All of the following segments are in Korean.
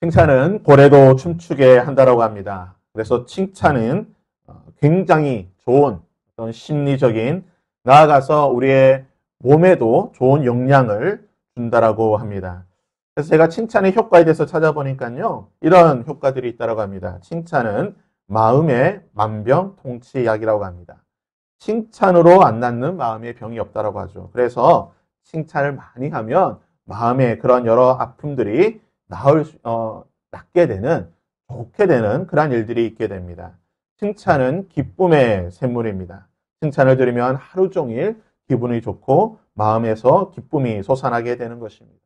칭찬은 고래도 춤추게 한다라고 합니다. 그래서 칭찬은 굉장히 좋은 어떤 심리적인, 나아가서 우리의 몸에도 좋은 영향을 준다라고 합니다. 그래서 제가 칭찬의 효과에 대해서 찾아보니까요, 이런 효과들이 있다라고 합니다. 칭찬은 마음의 만병통치약이라고 합니다. 칭찬으로 안 낫는 마음의 병이 없다라고 하죠. 그래서 칭찬을 많이 하면 마음의 그런 여러 아픔들이 낫게 되는, 좋게 되는 그런 일들이 있게 됩니다. 칭찬은 기쁨의 샘물입니다. 칭찬을 들으면 하루 종일 기분이 좋고 마음에서 기쁨이 솟아나게 되는 것입니다.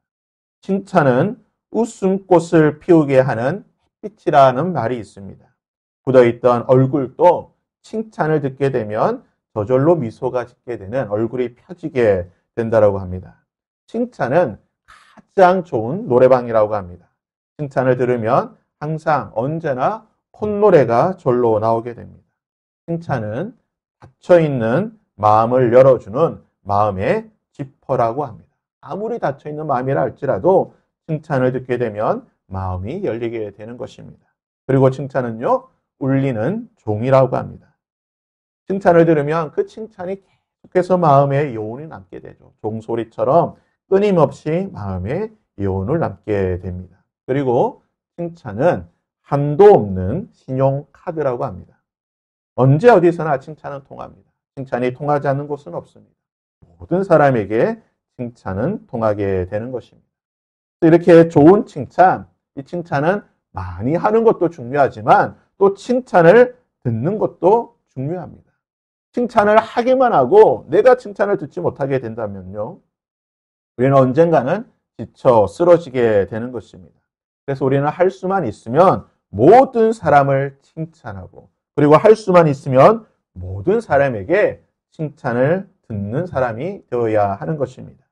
칭찬은 웃음꽃을 피우게 하는 햇빛이라는 말이 있습니다. 굳어있던 얼굴도 칭찬을 듣게 되면 저절로 미소가 짓게 되는, 얼굴이 펴지게 된다고 합니다. 칭찬은 가장 좋은 노래방이라고 합니다. 칭찬을 들으면 항상 언제나 콧노래가 절로 나오게 됩니다. 칭찬은 닫혀있는 마음을 열어주는 마음의 지퍼라고 합니다. 아무리 닫혀있는 마음이라 할지라도 칭찬을 듣게 되면 마음이 열리게 되는 것입니다. 그리고 칭찬은요, 울리는 종이라고 합니다. 칭찬을 들으면 그 칭찬이 계속해서 마음에 여운이 남게 되죠. 종소리처럼 끊임없이 마음에 여운을 남게 됩니다. 그리고 칭찬은 한도 없는 신용카드라고 합니다. 언제 어디서나 칭찬은 통합니다. 칭찬이 통하지 않는 곳은 없습니다. 모든 사람에게 칭찬은 통하게 되는 것입니다. 이렇게 좋은 칭찬, 이 칭찬은 많이 하는 것도 중요하지만 또 칭찬을 듣는 것도 중요합니다. 칭찬을 하기만 하고 내가 칭찬을 듣지 못하게 된다면요, 우리는 언젠가는 지쳐 쓰러지게 되는 것입니다. 그래서 우리는 할 수만 있으면 모든 사람을 칭찬하고, 그리고 할 수만 있으면 모든 사람에게 칭찬을 듣는 사람이 되어야 하는 것입니다.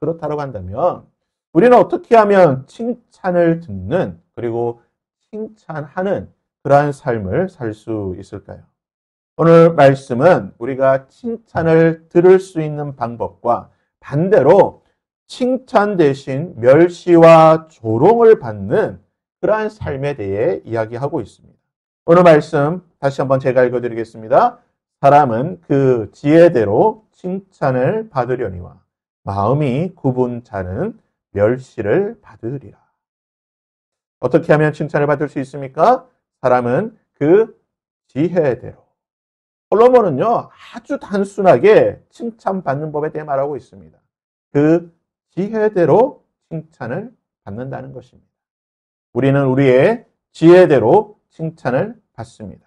그렇다고 한다면 우리는 어떻게 하면 칭찬을 듣는, 그리고 칭찬하는 그러한 삶을 살 수 있을까요? 오늘 말씀은 우리가 칭찬을 들을 수 있는 방법과 반대로 칭찬 대신 멸시와 조롱을 받는 그러한 삶에 대해 이야기하고 있습니다. 오늘 말씀 다시 한번 제가 읽어드리겠습니다. 사람은 그 지혜대로 칭찬을 받으려니와 마음이 굽은 자는 멸시를 받으리라. 어떻게 하면 칭찬을 받을 수 있습니까? 사람은 그 지혜대로. 솔로몬은요, 아주 단순하게 칭찬받는 법에 대해 말하고 있습니다. 그 지혜대로 칭찬을 받는다는 것입니다. 우리는 우리의 지혜대로 칭찬을 받습니다.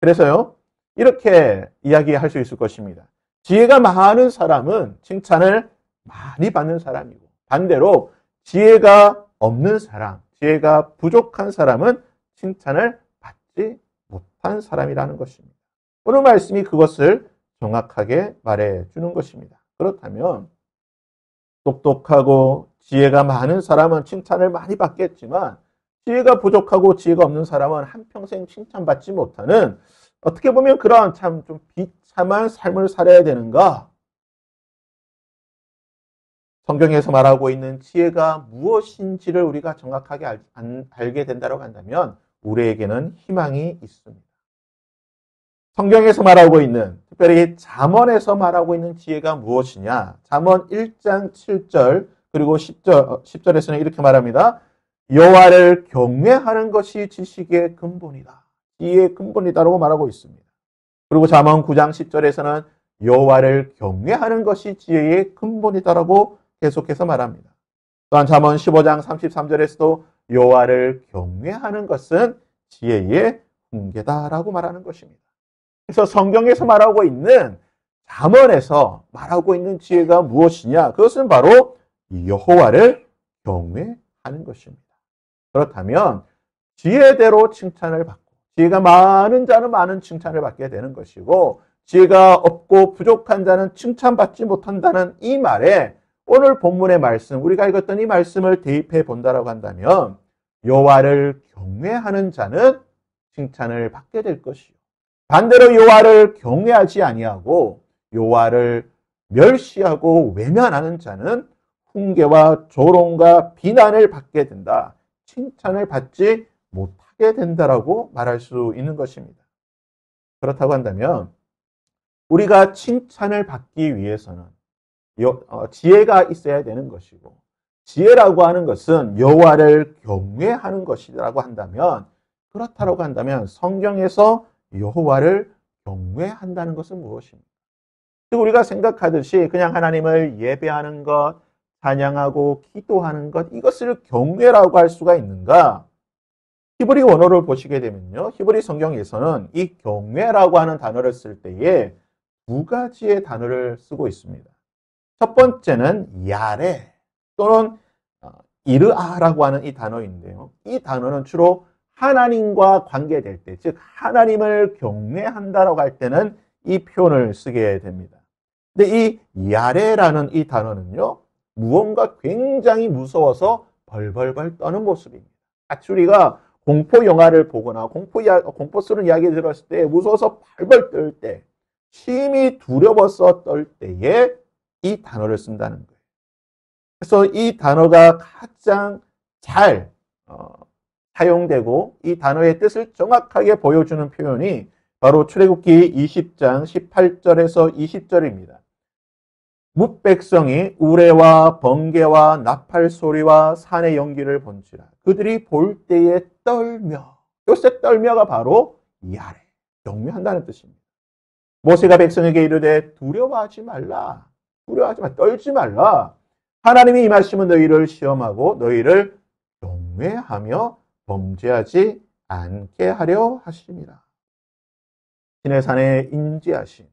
그래서요, 이렇게 이야기할 수 있을 것입니다. 지혜가 많은 사람은 칭찬을 많이 받는 사람이고, 반대로 지혜가 없는 사람, 지혜가 부족한 사람은 칭찬을 받지 못한 사람이라는 것입니다. 오늘 말씀이 그것을 정확하게 말해주는 것입니다. 그렇다면 똑똑하고 지혜가 많은 사람은 칭찬을 많이 받겠지만, 지혜가 부족하고 지혜가 없는 사람은 한평생 칭찬받지 못하는, 어떻게 보면 그런 참 좀 비참한 삶을 살아야 되는가? 성경에서 말하고 있는 지혜가 무엇인지를 우리가 정확하게 알게 된다고 한다면 우리에게는 희망이 있습니다. 성경에서 말하고 있는, 특별히 잠언에서 말하고 있는 지혜가 무엇이냐? 잠언 1장 7절 그리고 10절에서는 이렇게 말합니다. 여호와를 경외하는 것이 지식의 근본이다. 지혜의 근본이다라고 말하고 있습니다. 그리고 잠언 9장 10절에서는 여호와를 경외하는 것이 지혜의 근본이다라고 계속해서 말합니다. 또한 잠언 15장 33절에서도 여호와를 경외하는 것은 지혜의 훈계다라고 말하는 것입니다. 그래서 성경에서 말하고 있는, 잠언에서 말하고 있는 지혜가 무엇이냐? 그것은 바로 여호와를 경외하는 것입니다. 그렇다면 지혜대로 칭찬을 받고, 지혜가 많은 자는 많은 칭찬을 받게 되는 것이고, 지혜가 없고 부족한 자는 칭찬받지 못한다는 이 말에 오늘 본문의 말씀, 우리가 읽었던 이 말씀을 대입해 본다라고 한다면 여호와를 경외하는 자는 칭찬을 받게 될 것이요, 반대로 여호와를 경외하지 아니하고 여호와를 멸시하고 외면하는 자는 훈계와 조롱과 비난을 받게 된다. 칭찬을 받지 못하게 된다라고 말할 수 있는 것입니다. 그렇다고 한다면 우리가 칭찬을 받기 위해서는 지혜가 있어야 되는 것이고, 지혜라고 하는 것은 여호와를 경외하는 것이라고 한다면, 그렇다고 한다면 성경에서 여호와를 경외한다는 것은 무엇입니까? 즉 우리가 생각하듯이 그냥 하나님을 예배하는 것, 찬양하고 기도하는 것, 이것을 경외라고 할 수가 있는가? 히브리 원어를 보시게 되면요, 히브리 성경에서는 이 경외라고 하는 단어를 쓸 때에 두 가지의 단어를 쓰고 있습니다. 첫 번째는 야레 또는 이르아라고 하는 이 단어인데요. 이 단어는 주로 하나님과 관계될 때, 즉 하나님을 경외한다라고 할 때는 이 표현을 쓰게 됩니다. 근데 이 야레라는 이 단어는요, 무언가 굉장히 무서워서 벌벌벌 떠는 모습입니다. 마치 우리가 공포 영화를 보거나 공포 쓰는 이야기 들었을 때 무서워서 벌벌 떨 때, 심히 두려워서 떨 때에 이 단어를 쓴다는 거예요. 그래서 이 단어가 가장 잘 사용되고 이 단어의 뜻을 정확하게 보여주는 표현이 바로 출애굽기 20장 18절에서 20절입니다. 뭇백성이 우레와 번개와 나팔 소리와 산의 연기를 본지라 그들이 볼 때에 떨며, 요새 떨며가 바로 야레, 경외한다는 뜻입니다. 모세가 백성에게 이르되 두려워하지 말라, 두려워하지 말라, 떨지 말라. 하나님이 임하시면 너희를 시험하고 너희를 경외하며 범죄하지 않게 하려 하심이라. 시내산에 임재하신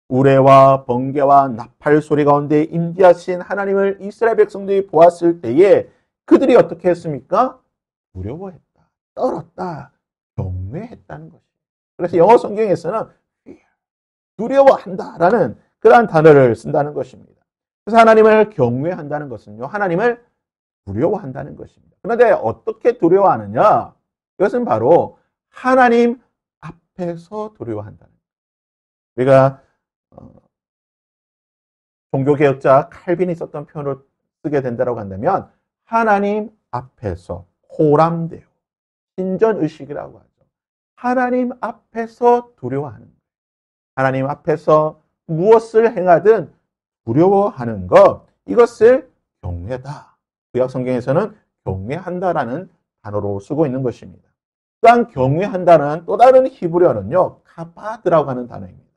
우레와 번개와 나팔 소리 가운데 임재하신 하나님을 이스라엘 백성들이 보았을 때에 그들이 어떻게 했습니까? 두려워했다, 떨었다, 경외했다는 것이에요. 그래서 영어 성경에서는 두려워한다라는 그러한 단어를 쓴다는 것입니다. 그래서 하나님을 경외한다는 것은요, 하나님을 두려워한다는 것입니다. 그런데 어떻게 두려워하느냐? 이것은 바로 하나님 앞에서 두려워한다는 거예요. 우리가 종교개혁자 칼빈이 썼던 표현을 쓰게 된다고 한다면 하나님 앞에서 호람되어, 신전의식이라고 하죠. 하나님 앞에서 두려워하는 거예요. 하나님 앞에서 무엇을 행하든 두려워하는 것, 이것을 경외다. 구약 성경에서는 경외한다라는 단어로 쓰고 있는 것입니다. 또한 경외한다는 또 다른 히브리어는요, 카바드라고 하는 단어입니다.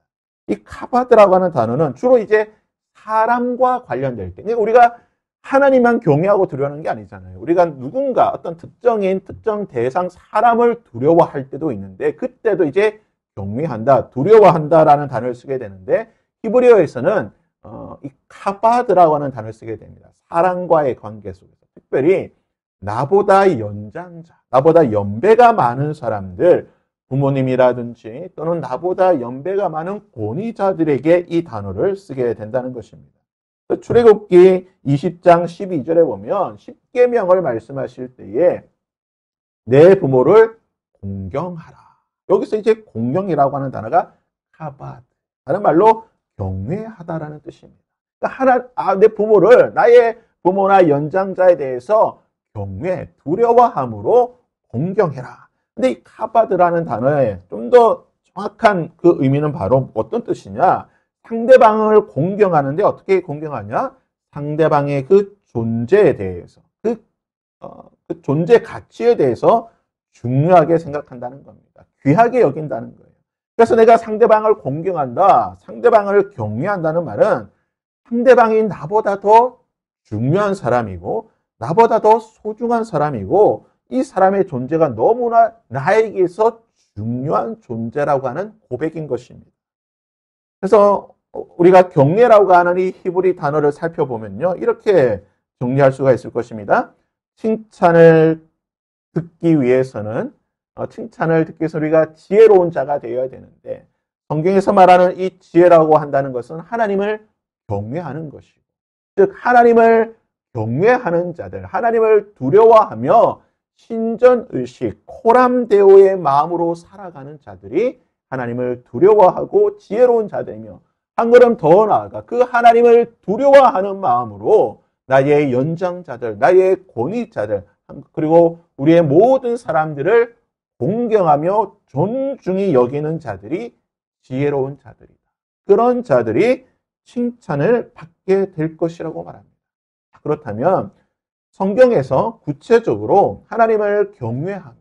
이 카바드라고 하는 단어는 주로 이제 사람과 관련될 때, 우리가 하나님만 경외하고 두려워하는 게 아니잖아요. 우리가 누군가 어떤 특정인, 특정 대상, 사람을 두려워할 때도 있는데, 그때도 이제 경외한다, 두려워한다라는 단어를 쓰게 되는데, 히브리어에서는 이 카바드라고 하는 단어를 쓰게 됩니다. 사람과의 관계 속에서 특별히 나보다 연장자, 나보다 연배가 많은 사람들, 부모님이라든지 또는 나보다 연배가 많은 권위자들에게 이 단어를 쓰게 된다는 것입니다. 출애굽기 20장 12절에 보면 십계명을 말씀하실 때에 내 부모를 공경하라. 여기서 이제 공경이라고 하는 단어가 카바드, 다른 말로 경외하다라는 뜻입니다. 그러니까 내 부모를, 나의 부모나 연장자에 대해서 경외, 두려워함으로 공경해라. 근데 이 카바드라는 단어의 좀 더 정확한 그 의미는 바로 어떤 뜻이냐? 상대방을 공경하는데 어떻게 공경하냐? 상대방의 그 존재에 대해서, 그 존재 가치에 대해서 중요하게 생각한다는 겁니다. 귀하게 여긴다는 거예요. 그래서 내가 상대방을 공경한다, 상대방을 경외한다는 말은 상대방이 나보다 더 중요한 사람이고 나보다 더 소중한 사람이고 이 사람의 존재가 너무나 나에게서 중요한 존재라고 하는 고백인 것입니다. 그래서 우리가 경외라고 하는 이 히브리 단어를 살펴보면요, 이렇게 정리할 수가 있을 것입니다. 칭찬을 듣기 위해서는 우리가 지혜로운 자가 되어야 되는데, 성경에서 말하는 이 지혜라고 한다는 것은 하나님을 경외하는 것이고, 즉 하나님을 경외하는 자들, 하나님을 두려워하며 신전의식, 코람데오의 마음으로 살아가는 자들이 하나님을 두려워하고 지혜로운 자들이며, 한 걸음 더 나아가 그 하나님을 두려워하는 마음으로 나의 연장자들, 나의 권위자들, 그리고 우리의 모든 사람들을 공경하며 존중히 여기는 자들이 지혜로운 자들이다. 그런 자들이 칭찬을 받게 될 것이라고 말합니다. 그렇다면 성경에서 구체적으로 하나님을 경외하며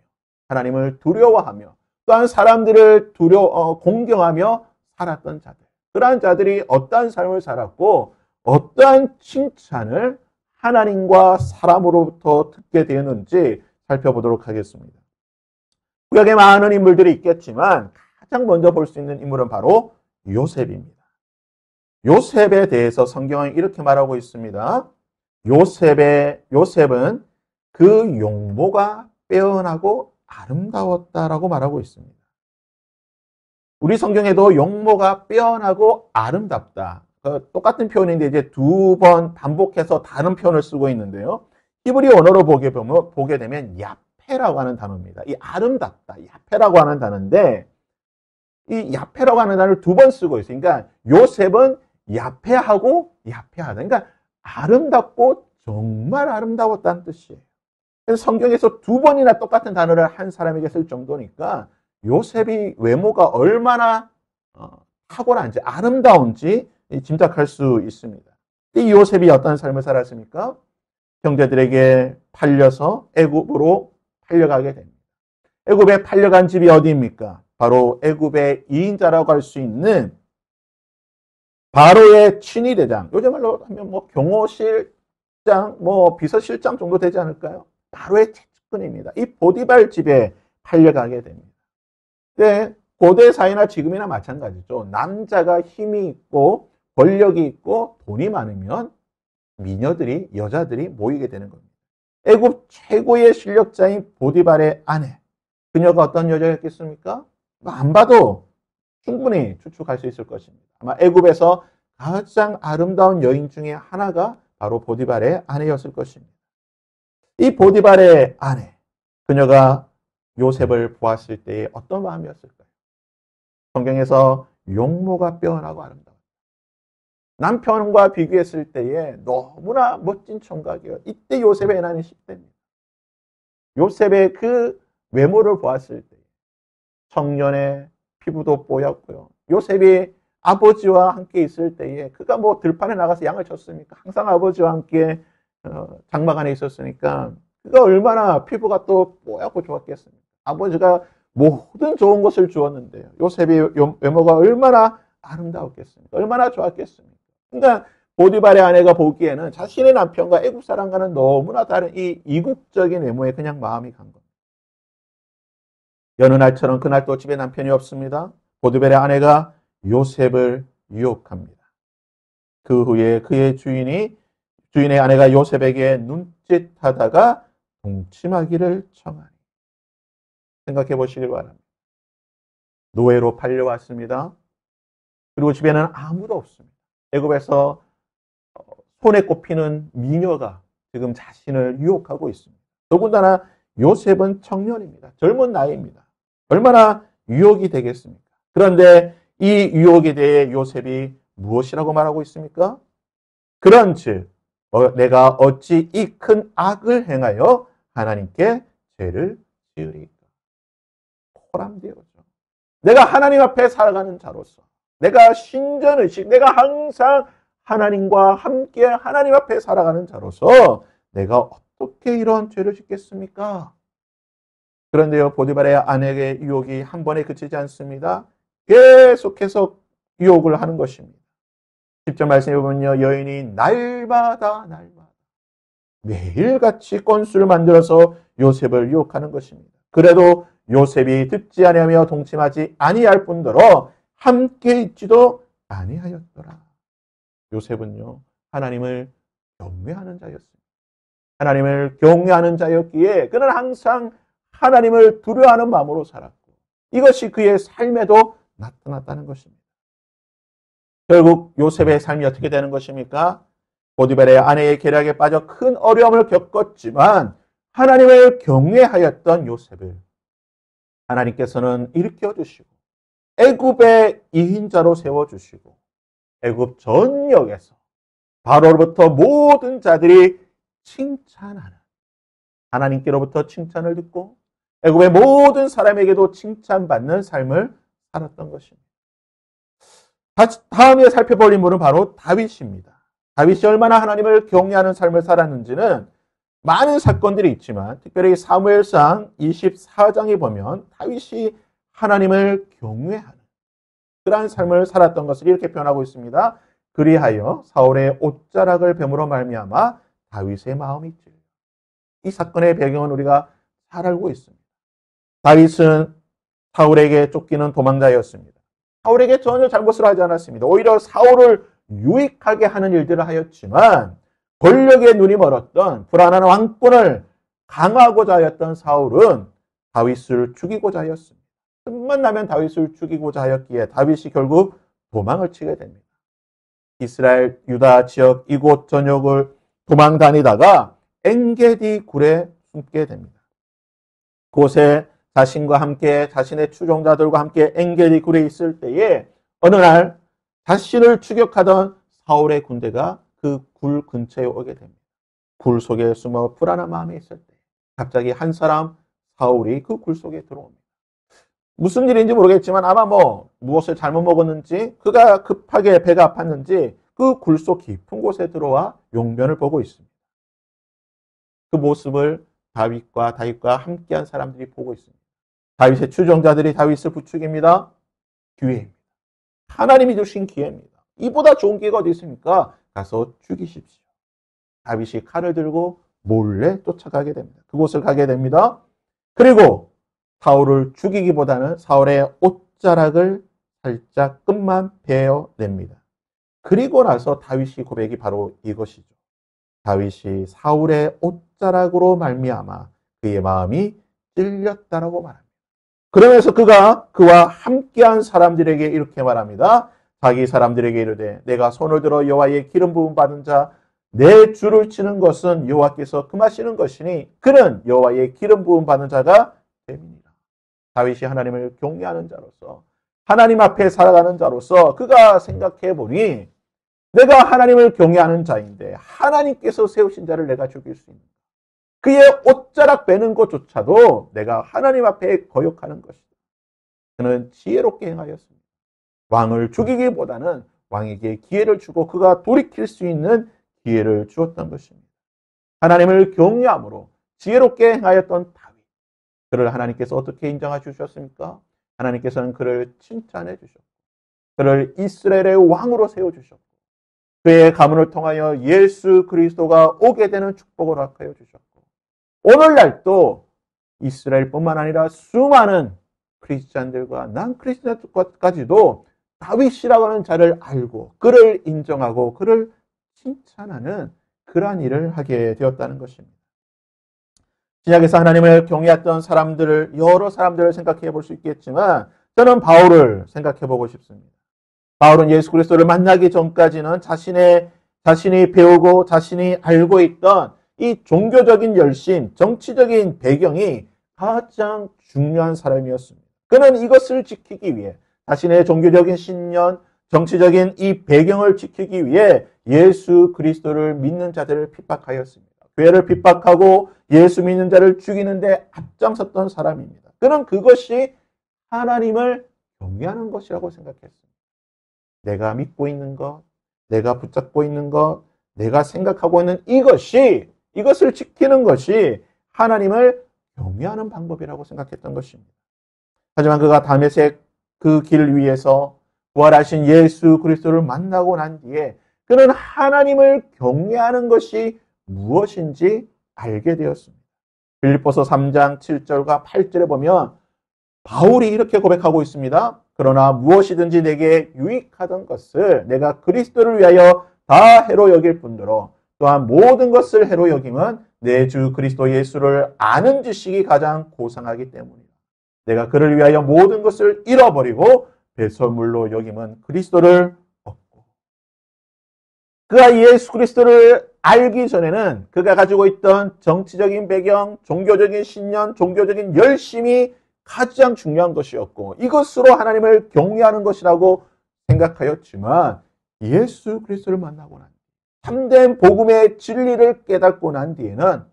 하나님을 두려워하며 또한 사람들을 공경하며 살았던 자들, 그러한 자들이 어떠한 삶을 살았고 어떠한 칭찬을 하나님과 사람으로부터 듣게 되었는지 살펴보도록 하겠습니다. 구약에 많은 인물들이 있겠지만 가장 먼저 볼 수 있는 인물은 바로 요셉입니다. 요셉에 대해서 성경은 이렇게 말하고 있습니다. 요셉은 그 용모가 빼어나고 아름다웠다라고 말하고 있습니다. 우리 성경에도 용모가 빼어나고 아름답다. 똑같은 표현인데 이제 두 번 반복해서 다른 표현을 쓰고 있는데요. 히브리 언어로 보게 되면 야페라고 하는 단어입니다. 이 아름답다, 야페라고 하는 단어인데 이 야페라고 하는 단어를 두 번 쓰고 있어요. 그러니까 요셉은 야페하고 야페하다. 그러니까 아름답고 정말 아름다웠다는 뜻이에요. 그래서 성경에서 두 번이나 똑같은 단어를 한 사람에게 쓸 정도니까 요셉이 외모가 얼마나 탁월한지 아름다운지 짐작할 수 있습니다. 이 요셉이 어떤 삶을 살았습니까? 형제들에게 팔려서 애굽으로 팔려가게 됩니다. 애굽에 팔려간 집이 어디입니까? 바로 애굽의 2인자라고 할 수 있는 바로의 친위대장, 요즘 말로 하면 뭐 경호실장, 뭐 비서실장 정도 되지 않을까요? 바로의 최측근입니다. 이 보디발 집에 팔려가게 됩니다. 네, 고대 사회나 지금이나 마찬가지죠. 남자가 힘이 있고 권력이 있고 돈이 많으면 미녀들이, 여자들이 모이게 되는 겁니다. 애굽 최고의 실력자인 보디발의 아내, 그녀가 어떤 여자였겠습니까? 안 봐도 충분히 추측할 수 있을 것입니다. 아마 애굽에서 가장 아름다운 여인 중에 하나가 바로 보디발의 아내였을 것입니다. 이 보디발의 아내, 그녀가 요셉을 보았을 때 어떤 마음이었을까요? 성경에서 용모가 빼어나고 아름다웠다. 남편과 비교했을 때에 너무나 멋진 총각이에요. 이때 요셉의 나이는 10대입니다. 요셉의 그 외모를 보았을 때 청년의 피부도 뽀얗고요. 요셉이 아버지와 함께 있을 때에 그가 뭐 들판에 나가서 양을 쳤습니까? 항상 아버지와 함께 장막 안에 있었으니까 그가 얼마나 피부가 또 뽀얗고 좋았겠습니까? 아버지가 모든 좋은 것을 주었는데요. 요셉의 외모가 얼마나 아름다웠겠습니까? 얼마나 좋았겠습니까? 그러니까 보디발의 아내가 보기에는 자신의 남편과 애국 사람과는 너무나 다른 이 이국적인 외모에 그냥 마음이 간 겁니다. 여느 날처럼 그날 또 집에 남편이 없습니다. 보디발의 아내가 요셉을 유혹합니다. 그 후에 그의 주인의 아내가 요셉에게 눈짓하다가 동침하기를 청하니. 생각해 보시길 바랍니다. 노예로 팔려왔습니다. 그리고 집에는 아무도 없습니다. 애굽에서 손에 꼽히는 미녀가 지금 자신을 유혹하고 있습니다. 더군다나 요셉은 청년입니다. 젊은 나이입니다. 얼마나 유혹이 되겠습니까? 그런데 이 유혹에 대해 요셉이 무엇이라고 말하고 있습니까? 그런즉 내가 어찌 이 큰 악을 행하여 하나님께 죄를 지으리까? 코람되어져. 내가 하나님 앞에 살아가는 자로서 내가 신전의식, 내가 항상 하나님과 함께 하나님 앞에 살아가는 자로서 내가 어떻게 이러한 죄를 짓겠습니까? 그런데요, 보디발의 아내의 유혹이 한 번에 그치지 않습니다. 계속해서 유혹을 하는 것입니다. 10절 말씀해 보면요, 여인이 날마다 매일같이 건수를 만들어서 요셉을 유혹하는 것입니다. 그래도 요셉이 듣지 아니하며 동침하지 아니할 뿐더러 함께 있지도 아니하였더라. 요셉은요, 하나님을 경외하는 자였습니다. 하나님을 경외하는 자였기에 그는 항상 하나님을 두려워하는 마음으로 살았고 이것이 그의 삶에도 나타났다는 것입니다. 결국 요셉의 삶이 어떻게 되는 것입니까? 보디발의 아내의 계략에 빠져 큰 어려움을 겪었지만 하나님을 경외하였던 요셉을 하나님께서는 일으켜 주시고 애굽의 이인자로 세워주시고 애굽 전역에서 바로로부터 모든 자들이 칭찬하는 하나님께로부터 칭찬을 듣고 애굽의 모든 사람에게도 칭찬받는 삶을 살았던 것입니다. 다음에 살펴볼 인물은 바로 다윗입니다. 다윗이 얼마나 하나님을 경외하는 삶을 살았는지는 많은 사건들이 있지만 특별히 사무엘상 24장에 보면 다윗이 하나님을 경외하는 그러한 삶을 살았던 것을 이렇게 표현하고 있습니다. 그리하여 사울의 옷자락을 뱀으로 말미암아 다윗의 마음이 찔려. 이 사건의 배경은 우리가 잘 알고 있습니다. 다윗은 사울에게 쫓기는 도망자였습니다. 사울에게 전혀 잘못을 하지 않았습니다. 오히려 사울을 유익하게 하는 일들을 하였지만 권력에 눈이 멀었던 불안한 왕권을 강화하고자 하였던 사울은 다윗을 죽이고자 하였습니다. 틈만 나면 다윗을 죽이고자 하였기에 다윗이 결국 도망을 치게 됩니다. 이스라엘 유다 지역 이곳 전역을 도망 다니다가 엔게디 굴에 숨게 됩니다. 그곳에 자신과 함께 자신의 추종자들과 함께 엔게디 굴에 있을 때에 어느 날 자신을 추격하던 사울의 군대가 그 굴 근처에 오게 됩니다. 굴 속에 숨어 불안한 마음에 있을 때 갑자기 한 사람 사울이 그 굴 속에 들어옵니다. 무슨 일인지 모르겠지만 아마 무엇을 잘못 먹었는지 그가 급하게 배가 아팠는지 그 굴 속 깊은 곳에 들어와 용변을 보고 있습니다. 그 모습을 다윗과 함께한 사람들이 보고 있습니다. 다윗의 추종자들이 다윗을 부추깁니다. 기회입니다. 하나님이 주신 기회입니다. 이보다 좋은 기회가 어디 있습니까? 가서 죽이십시오. 다윗이 칼을 들고 몰래 쫓아가게 됩니다. 그곳을 가게 됩니다. 그리고 사울을 죽이기보다는 사울의 옷자락을 살짝 끝만 베어냅니다. 그리고 나서 다윗이 고백이 바로 이것이죠. 다윗이 사울의 옷자락으로 말미암아 그의 마음이 찔렸다라고 말합니다. 그러면서 그와 함께한 사람들에게 이렇게 말합니다. 자기 사람들에게 이르되 내가 손을 들어 여호와의 기름 부음 받은 자 내 줄을 치는 것은 여호와께서 금하시는 것이니 그는 여호와의 기름 부음 받은 자가 됨이니라. 다윗이 하나님을 경외하는 자로서 하나님 앞에 살아가는 자로서 그가 생각해 보니 내가 하나님을 경외하는 자인데 하나님께서 세우신 자를 내가 죽일 수 있는가? 그의 옷자락 빼는 것조차도 내가 하나님 앞에 거역하는 것이다. 그는 지혜롭게 행하였습니다. 왕을 죽이기보다는 왕에게 기회를 주고 그가 돌이킬 수 있는 기회를 주었던 것입니다. 하나님을 경외함으로 지혜롭게 행하였던 다윗. 그를 하나님께서 어떻게 인정해 주셨습니까? 하나님께서는 그를 칭찬해 주셨고 그를 이스라엘의 왕으로 세워주셨고 그의 가문을 통하여 예수 그리스도가 오게 되는 축복을 허락하여 주셨고 오늘날도 이스라엘뿐만 아니라 수많은 크리스찬들과 난 크리스찬까지도 다윗이라고 하는 자를 알고 그를 인정하고 그를 칭찬하는 그러한 일을 하게 되었다는 것입니다. 신약에서 하나님을 경외했던 사람들을 여러 사람들을 생각해 볼 수 있겠지만 저는 바울을 생각해 보고 싶습니다. 바울은 예수 그리스도를 만나기 전까지는 자신이 배우고 자신이 알고 있던 이 종교적인 열심, 정치적인 배경이 가장 중요한 사람이었습니다. 그는 이것을 지키기 위해 자신의 종교적인 신념, 정치적인 이 배경을 지키기 위해 예수 그리스도를 믿는 자들을 핍박하였습니다. 교회를 핍박하고 예수 믿는 자를 죽이는데 앞장섰던 사람입니다. 그는 그것이 하나님을 경외하는 것이라고 생각했습니다. 내가 믿고 있는 것, 내가 붙잡고 있는 것, 내가 생각하고 있는 이것을 지키는 것이 하나님을 경외하는 방법이라고 생각했던 것입니다. 하지만 그가 다메섹 그 길 위에서 부활하신 예수 그리스도를 만나고 난 뒤에 그는 하나님을 경외하는 것이 무엇인지 알게 되었습니다. 빌립보서 3장 7절과 8절에 보면 바울이 이렇게 고백하고 있습니다. 그러나 무엇이든지 내게 유익하던 것을 내가 그리스도를 위하여 다 해로 여길 뿐더러 또한 모든 것을 해로 여김은 내 주 그리스도 예수를 아는 지식이 가장 고상하기 때문이다. 내가 그를 위하여 모든 것을 잃어버리고 배설물로 여김은 그리스도를 얻고. 그가 예수 그리스도를 알기 전에는 그가 가지고 있던 정치적인 배경, 종교적인 신념, 종교적인 열심이 가장 중요한 것이었고 이것으로 하나님을 경외하는 것이라고 생각하였지만 예수 그리스도를 만나고 난 뒤에 참된 복음의 진리를 깨닫고 난 뒤에는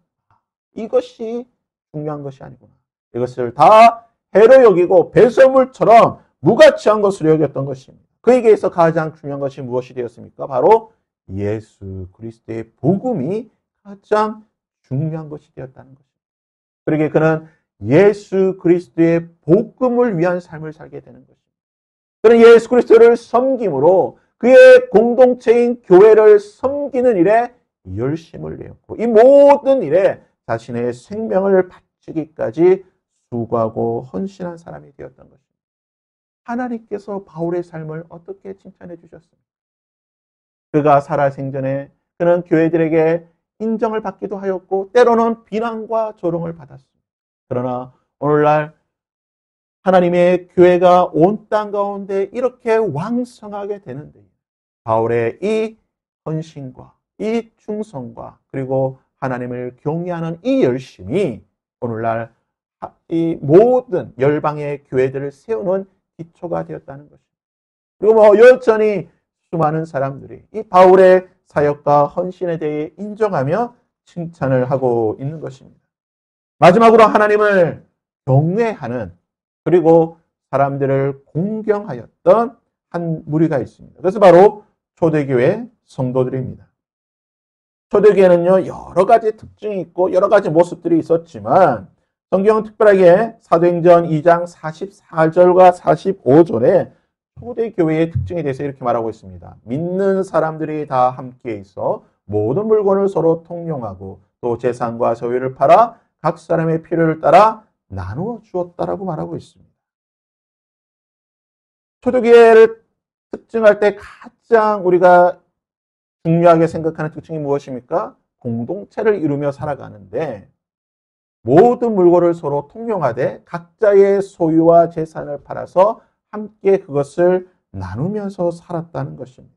이것이 중요한 것이 아니구나. 이것을 다 해로 여기고 배설물처럼 무가치한 것으로 여겼던 것입니다. 그에게서 가장 중요한 것이 무엇이 되었습니까? 바로 예수 그리스도의 복음이 가장 중요한 것이 되었다는 것입니다. 그러기에 그는 예수 그리스도의 복음을 위한 삶을 살게 되는 것입니다. 그는 예수 그리스도를 섬김으로 그의 공동체인 교회를 섬기는 일에 열심을 내었고 이 모든 일에 자신의 생명을 바치기까지 수고하고 헌신한 사람이 되었던 것입니다. 하나님께서 바울의 삶을 어떻게 칭찬해 주셨습니까? 그가 살아생전에 그는 교회들에게 인정을 받기도 하였고 때로는 비난과 조롱을 받았습니다. 그러나 오늘날 하나님의 교회가 온 땅 가운데 이렇게 왕성하게 되는데 바울의 이 헌신과 이 충성과 그리고 하나님을 경외하는 이 열심이 오늘날 이 모든 열방의 교회들을 세우는 기초가 되었다는 것입니다. 그리고 여전히 수많은 사람들이 이 바울의 사역과 헌신에 대해 인정하며 칭찬을 하고 있는 것입니다. 마지막으로 하나님을 경외하는 그리고 사람들을 공경하였던 한 무리가 있습니다. 그래서 바로 초대교회 성도들입니다. 초대교회는요, 여러 가지 특징이 있고 여러 가지 모습들이 있었지만 성경은 특별하게 사도행전 2장 44절과 45절에 초대교회의 특징에 대해서 이렇게 말하고 있습니다. 믿는 사람들이 다 함께 있어 모든 물건을 서로 통용하고 또 재산과 소유를 팔아 각 사람의 필요를 따라 나누어 주었다라고 말하고 있습니다. 초대교회를 특징할 때 가장 우리가 중요하게 생각하는 특징이 무엇입니까? 공동체를 이루며 살아가는데 모든 물건을 서로 통용하되 각자의 소유와 재산을 팔아서 함께 그것을 나누면서 살았다는 것입니다.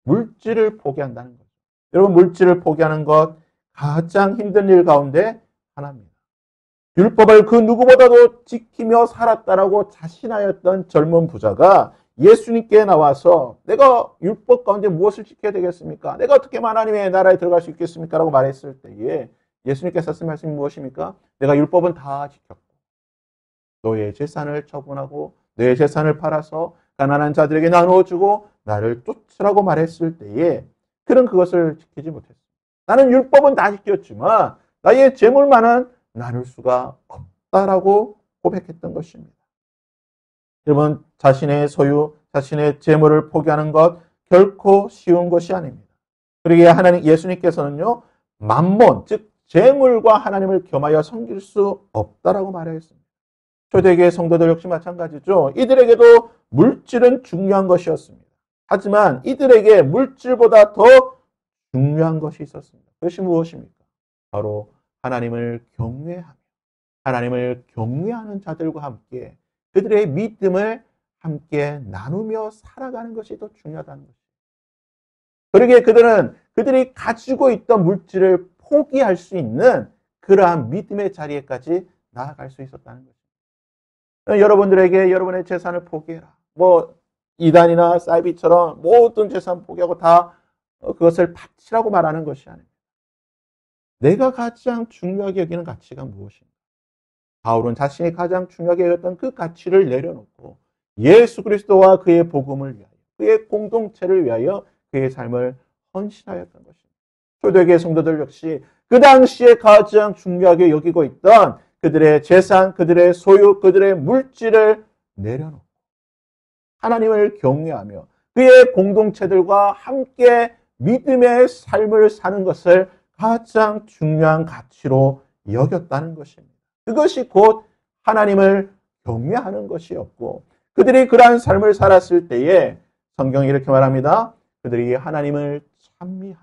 물질을 포기한다는 거죠. 여러분, 물질을 포기하는 것 가장 힘든 일 가운데 하나입니다. 율법을 그 누구보다도 지키며 살았다라고 자신하였던 젊은 부자가 예수님께 나와서 내가 율법 가운데 무엇을 지켜야 되겠습니까? 내가 어떻게 하나님의 나라에 들어갈 수 있겠습니까? 라고 말했을 때에 예수님께서 하신 말씀이 무엇입니까? 내가 율법은 다 지켰고 너의 재산을 처분하고 너의 재산을 팔아서 가난한 자들에게 나누어주고 나를 쫓으라고 말했을 때에 그는 그것을 지키지 못했습니다. 나는 율법은 다 지켰지만 나의 재물만은 나눌 수가 없다라고 고백했던 것입니다. 여러분, 자신의 소유, 자신의 재물을 포기하는 것 결코 쉬운 것이 아닙니다. 그러기에 하나님 예수님께서는요, 만몬, 즉 재물과 하나님을 겸하여 섬길 수 없다라고 말하였습니다. 초대교회 성도들 역시 마찬가지죠. 이들에게도 물질은 중요한 것이었습니다. 하지만 이들에게 물질보다 더 중요한 것이 있었습니다. 그것이 무엇입니까? 바로 하나님을 경외하며 하나님을 경외하는 자들과 함께 그들의 믿음을 함께 나누며 살아가는 것이 더 중요하다는 것입니다. 그러기에 그들은 그들이 가지고 있던 물질을 포기할 수 있는 그러한 믿음의 자리에까지 나아갈 수 있었다는 것입니다. 여러분들에게 여러분의 재산을 포기해라. 이단이나 사이비처럼 모든 재산 포기하고 다 그것을 바치라고 말하는 것이 아닙니다. 내가 가장 중요하게 여기는 가치가 무엇인가? 바울은 자신이 가장 중요하게 여겼던 그 가치를 내려놓고 예수 그리스도와 그의 복음을 위하여 그의 공동체를 위하여 그의 삶을 헌신하였던 것입니다. 초대교회 성도들 역시 그 당시에 가장 중요하게 여기고 있던 그들의 재산, 그들의 소유, 그들의 물질을 내려놓고 하나님을 경외하며 그의 공동체들과 함께 믿음의 삶을 사는 것을 가장 중요한 가치로 여겼다는 것입니다. 그것이 곧 하나님을 경외하는 것이었고 그들이 그러한 삶을 살았을 때에 성경이 이렇게 말합니다. 그들이 하나님을 찬미하며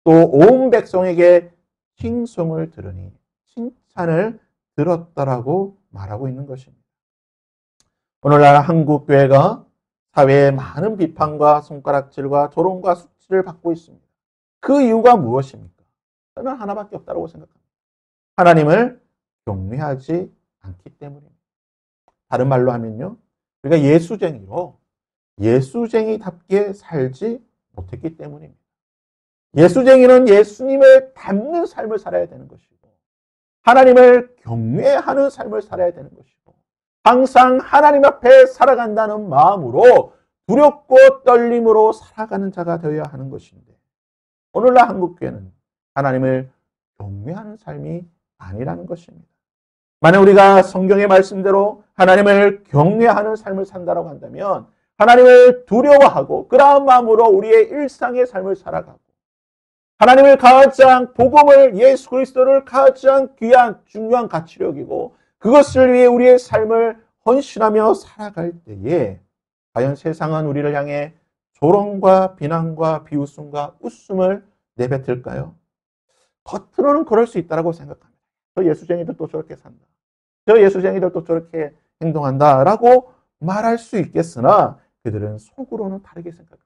또 온 백성에게 칭송을 들으니 칭찬을 들었다라고 말하고 있는 것입니다. 오늘날 한국 교회가 사회에 많은 비판과 손가락질과 조롱과 숙지를 받고 있습니다. 그 이유가 무엇입니까? 저는 하나밖에 없다고 생각합니다. 하나님을 경외하지 않기 때문입니다. 다른 말로 하면요, 우리가 예수쟁이답게 살지 못했기 때문입니다. 예수쟁이는 예수님을 닮는 삶을 살아야 되는 것이고 하나님을 경외하는 삶을 살아야 되는 것이고 항상 하나님 앞에 살아간다는 마음으로 두렵고 떨림으로 살아가는 자가 되어야 하는 것인데 오늘날 한국교회는 하나님을 경외하는 삶이 아니라는 것입니다. 만약 우리가 성경의 말씀대로 하나님을 경외하는 삶을 산다고 한다면 하나님을 두려워하고 그러한 마음으로 우리의 일상의 삶을 살아가고 하나님을 가장 복음을 예수 그리스도를 가장 귀한 중요한 가치로 여기고 그것을 위해 우리의 삶을 헌신하며 살아갈 때에 과연 세상은 우리를 향해 조롱과 비난과 비웃음과 웃음을 내뱉을까요? 겉으로는 그럴 수 있다고 생각합니다. 저 예수쟁이들 또 저렇게 산다. 저 예수쟁이들 또 저렇게 행동한다라고 말할 수 있겠으나 그들은 속으로는 다르게 생각합니다.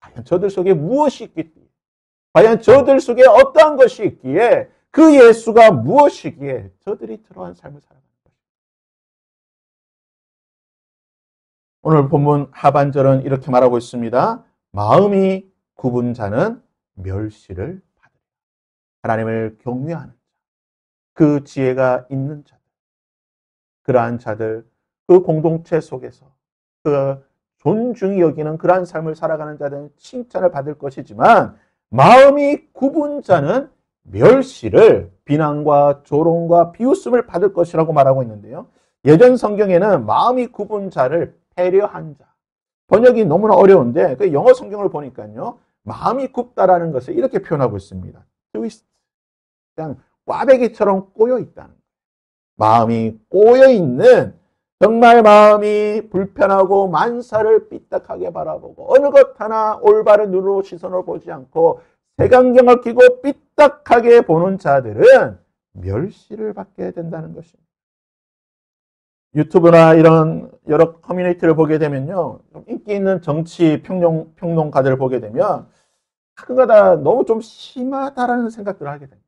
과연 저들 속에 무엇이 있겠기에 과연 저들 속에 어떠한 것이 있기에 그 예수가 무엇이기에 저들이 들어간 삶을 살아가는 것입니다. 오늘 본문 하반절은 이렇게 말하고 있습니다. 마음이 굽은 자는 멸시를 받으리라. 하나님을 경외하는 자, 그 지혜가 있는 자들, 그러한 자들, 그 공동체 속에서 그 존중이 여기는 그러한 삶을 살아가는 자들은 칭찬을 받을 것이지만 마음이 굽은 자는 멸시를 비난과 조롱과 비웃음을 받을 것이라고 말하고 있는데요. 예전 성경에는 마음이 굽은 자를 배려한 자. 번역이 너무나 어려운데 그 영어 성경을 보니까요. 마음이 굽다라는 것을 이렇게 표현하고 있습니다. 트위스트. 그냥 꽈배기처럼 꼬여 있다는 거예요. 마음이 꼬여 있는 정말 마음이 불편하고 만사를 삐딱하게 바라보고 어느 것 하나 올바른 눈으로 시선을 보지 않고 색안경을 끼고 삐딱하게 보는 자들은 멸시를 받게 된다는 것입니다. 유튜브나 이런 여러 커뮤니티를 보게 되면요. 좀 인기 있는 정치 평론가들을 보게 되면 가끔가다 너무 좀 심하다라는 생각들을 하게 됩니다.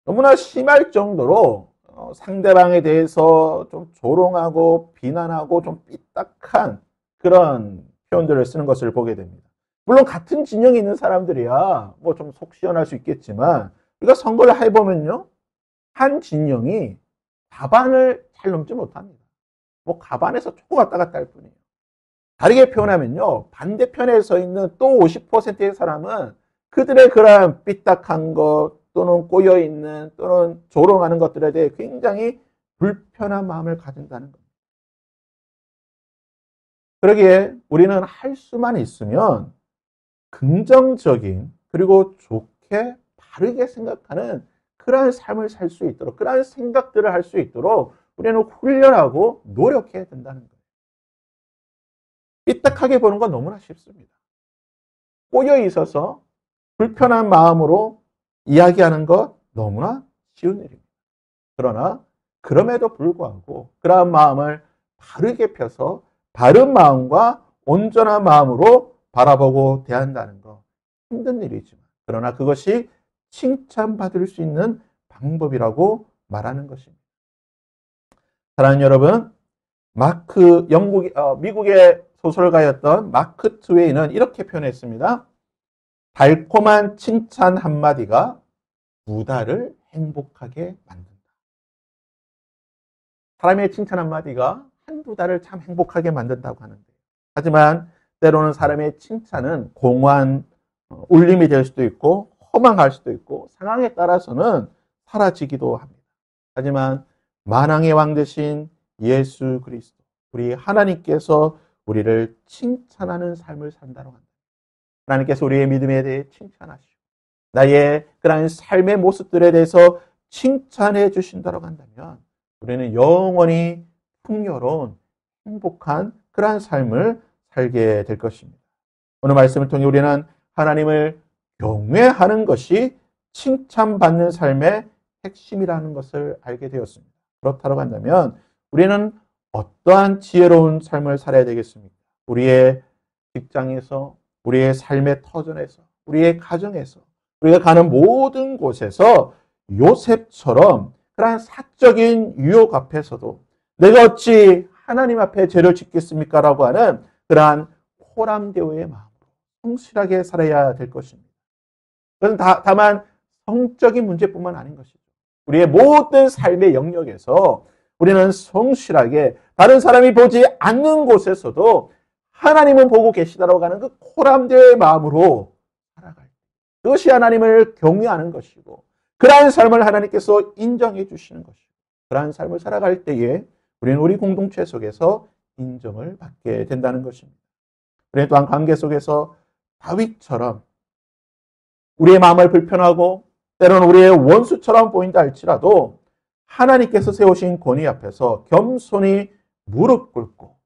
너무나 심할 정도로 상대방에 대해서 좀 조롱하고 비난하고 좀 삐딱한 그런 표현들을 쓰는 것을 보게 됩니다. 물론 같은 진영에 있는 사람들이야 뭐 좀 속 시원할 수 있겠지만 우리가 선거를 해보면요. 한 진영이 과반을 잘 넘지 못합니다. 뭐 과반에서 조금 왔다 갔다 할 뿐이에요. 다르게 표현하면요. 반대편에 서 있는 또 50%의 사람은 그들의 그런 삐딱한 것 또는 꼬여있는 또는 조롱하는 것들에 대해 굉장히 불편한 마음을 가진다는 겁니다. 그러기에 우리는 할 수만 있으면 긍정적인 그리고 좋게 바르게 생각하는 그러한 삶을 살 수 있도록 그러한 생각들을 할 수 있도록 우리는 훈련하고 노력해야 된다는 거예요. 삐딱하게 보는 건 너무나 쉽습니다. 꼬여 있어서 불편한 마음으로 이야기하는 것 너무나 쉬운 일입니다. 그러나 그럼에도 불구하고 그러한 마음을 바르게 펴서 바른 마음과 온전한 마음으로 바라보고 대한다는 것 힘든 일이지만 그러나 그것이 칭찬받을 수 있는 방법이라고 말하는 것입니다. 사랑하는 여러분, 미국의 소설가였던 마크 트웨이는 이렇게 표현했습니다. 달콤한 칭찬 한마디가 두 달을 행복하게 만든다. 사람의 칭찬 한마디가 한두 달을 참 행복하게 만든다고 하는데 하지만 때로는 사람의 칭찬은 공허한 울림이 될 수도 있고 허망할 수도 있고 상황에 따라서는 사라지기도 합니다. 하지만 만왕의 왕 되신 예수 그리스도 우리 하나님께서 우리를 칭찬하는 삶을 산다고 합니다. 하나님께서 우리의 믿음에 대해 칭찬하시고 나의 그런 삶의 모습들에 대해서 칭찬해 주신다고 한다면 우리는 영원히 풍요로운 행복한 그러한 삶을 살게 될 것입니다. 오늘 말씀을 통해 우리는 하나님을 경외하는 것이 칭찬받는 삶의 핵심이라는 것을 알게 되었습니다. 그렇다고 한다면 우리는 어떠한 지혜로운 삶을 살아야 되겠습니까? 우리의 직장에서, 우리의 삶의 터전에서, 우리의 가정에서, 우리가 가는 모든 곳에서 요셉처럼 그러한 사적인 유혹 앞에서도 내가 어찌 하나님 앞에 죄를 짓겠습니까? 라고 하는 그러한 호람대오의 마음으로 성실하게 살아야 될 것입니다. 그것은 다만 성적인 문제뿐만 아닌 것이죠. 우리의 모든 삶의 영역에서 우리는 성실하게 다른 사람이 보지 않는 곳에서도 하나님은 보고 계시다라고 하는 그 코람된 마음으로 살아갈 때, 그것이 하나님을 경외하는 것이고, 그러한 삶을 하나님께서 인정해 주시는 것이고, 그러한 삶을 살아갈 때에 우리는 우리 공동체 속에서 인정을 받게 된다는 것입니다. 우리는 또한 관계 속에서 다윗처럼 우리의 마음을 불편하고 때로는 우리의 원수처럼 보인다 할지라도 하나님께서 세우신 권위 앞에서 겸손히 무릎 꿇고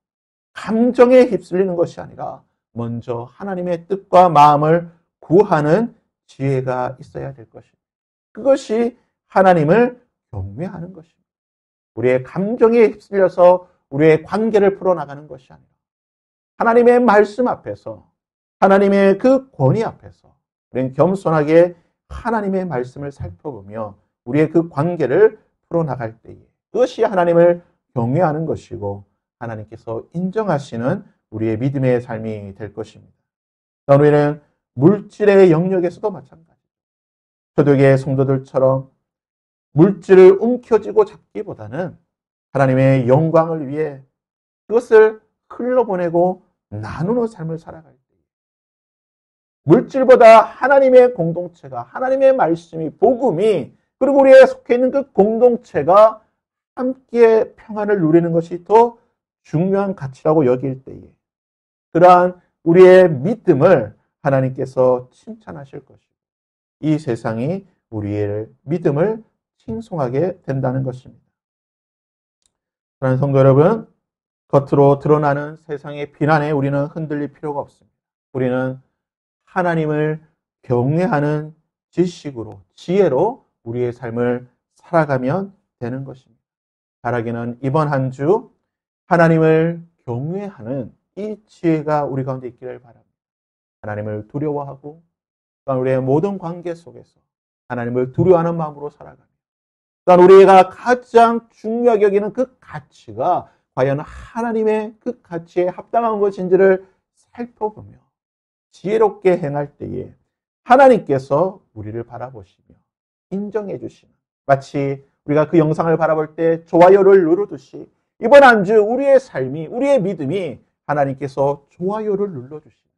감정에 휩쓸리는 것이 아니라 먼저 하나님의 뜻과 마음을 구하는 지혜가 있어야 될 것입니다. 그것이 하나님을 경외하는 것입니다. 우리의 감정에 휩쓸려서 우리의 관계를 풀어나가는 것이 아니라 하나님의 말씀 앞에서, 하나님의 그 권위 앞에서 우리는 겸손하게 하나님의 말씀을 살펴보며 우리의 그 관계를 풀어나갈 때에 그것이 하나님을 경외하는 것이고 하나님께서 인정하시는 우리의 믿음의 삶이 될 것입니다. 우리는 물질의 영역에서도 마찬가지입니다. 초대교회 성도들처럼 물질을 움켜쥐고 잡기보다는 하나님의 영광을 위해 그것을 흘러보내고 나누는 삶을 살아갈 때 물질보다 하나님의 공동체가, 하나님의 말씀이, 복음이, 그리고 우리에 속해 있는 그 공동체가 함께 평안을 누리는 것이 더 중요한 가치라고 여길 때에 그러한 우리의 믿음을 하나님께서 칭찬하실 것이고 이 세상이 우리의 믿음을 칭송하게 된다는 것입니다. 그러나 성도 여러분, 겉으로 드러나는 세상의 비난에 우리는 흔들릴 필요가 없습니다. 우리는 하나님을 경외하는 지식으로, 지혜로 우리의 삶을 살아가면 되는 것입니다. 바라기는 이번 한 주 하나님을 경외하는 이 지혜가 우리 가운데 있기를 바랍니다. 하나님을 두려워하고 또한 우리의 모든 관계 속에서 하나님을 두려워하는 마음으로 살아가며 또한 우리가 가장 중요하게 여기는 그 가치가 과연 하나님의 그 가치에 합당한 것인지를 살펴보며 지혜롭게 행할 때에 하나님께서 우리를 바라보시며 인정해 주시는, 마치 우리가 그 영상을 바라볼 때 좋아요를 누르듯이 이번 한 주 우리의 삶이, 우리의 믿음이 하나님께서 좋아요를 눌러주시는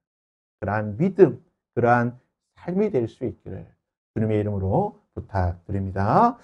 그러한 믿음, 그러한 삶이 될 수 있기를 주님의 이름으로 부탁드립니다.